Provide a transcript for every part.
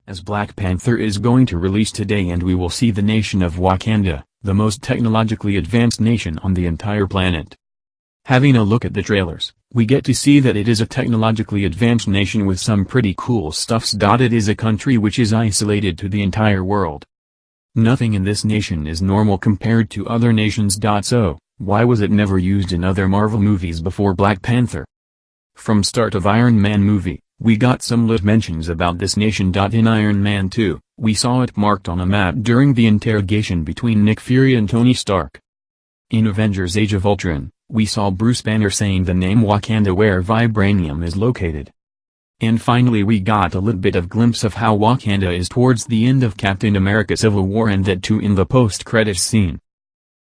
as Black Panther is going to release today and we will see the nation of Wakanda, the most technologically advanced nation on the entire planet. Having a look at the trailers, we get to see that it is a technologically advanced nation with some pretty cool stuffs. It is a country which is isolated to the entire world. Nothing in this nation is normal compared to other nations. So, why was it never used in other Marvel movies before Black Panther? From start of Iron Man movie, we got some lit mentions about this nation. In Iron Man 2, we saw it marked on a map during the interrogation between Nick Fury and Tony Stark. In Avengers Age of Ultron, we saw Bruce Banner saying the name Wakanda where Vibranium is located. And finally we got a little bit of glimpse of how Wakanda is towards the end of Captain America Civil War, and that too in the post-credits scene.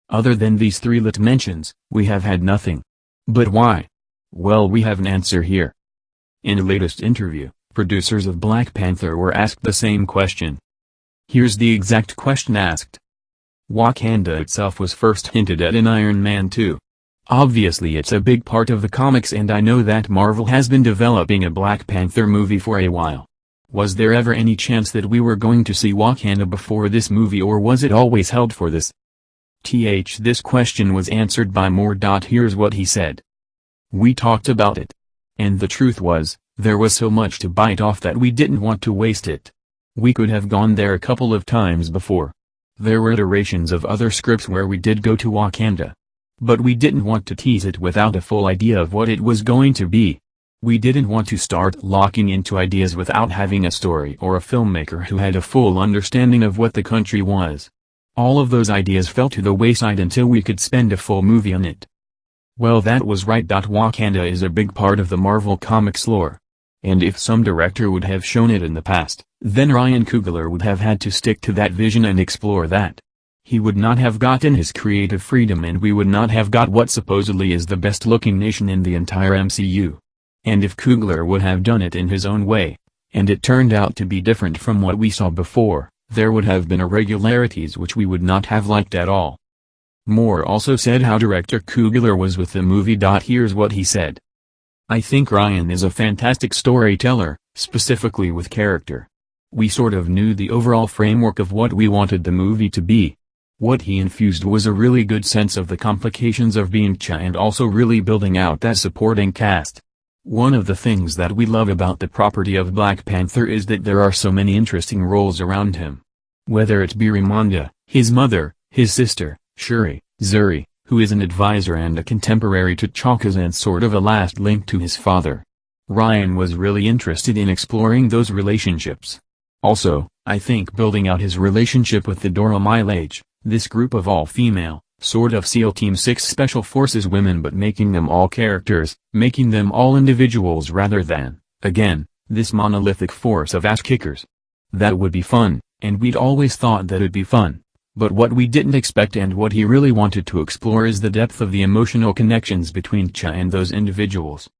Other than these three lit mentions, we have had nothing. But why? Well, we have an answer here. In a latest interview, producers of Black Panther were asked the same question. Here's the exact question asked. Wakanda itself was first hinted at in Iron Man 2. Obviously it's a big part of the comics, and I know that Marvel has been developing a Black Panther movie for a while. Was there ever any chance that we were going to see Wakanda before this movie, or was it always held for this? This question was answered by Moore. Here's what he said. We talked about it. And the truth was, there was so much to bite off that we didn't want to waste it. We could have gone there a couple of times before. There were iterations of other scripts where we did go to Wakanda. But we didn't want to tease it without a full idea of what it was going to be. We didn't want to start locking into ideas without having a story or a filmmaker who had a full understanding of what the country was. All of those ideas fell to the wayside until we could spend a full movie on it. Well, that was right. Wakanda is a big part of the Marvel Comics lore. And if some director would have shown it in the past, then Ryan Coogler would have had to stick to that vision and explore that. He would not have gotten his creative freedom, and we would not have got what supposedly is the best looking nation in the entire MCU. And if Coogler would have done it in his own way, and it turned out to be different from what we saw before, there would have been irregularities which we would not have liked at all. Moore also said how director Coogler was with the movie. Here's what he said. I think Ryan is a fantastic storyteller, specifically with character. We sort of knew the overall framework of what we wanted the movie to be. What he infused was a really good sense of the complications of being Cha, and also really building out that supporting cast. One of the things that we love about the property of Black Panther is that there are so many interesting roles around him. Whether it be Ramonda, his mother, his sister, Shuri, Zuri, who is an advisor and a contemporary to T'Chaka's and sort of a last link to his father. Ryan was really interested in exploring those relationships. Also, I think building out his relationship with the Dora Milaje, this group of all-female, sort of SEAL Team 6 Special Forces women, but making them all characters, making them all individuals rather than, again, this monolithic force of ass-kickers. That would be fun, and we'd always thought that it'd be fun. But what we didn't expect and what he really wanted to explore is the depth of the emotional connections between Cha and those individuals.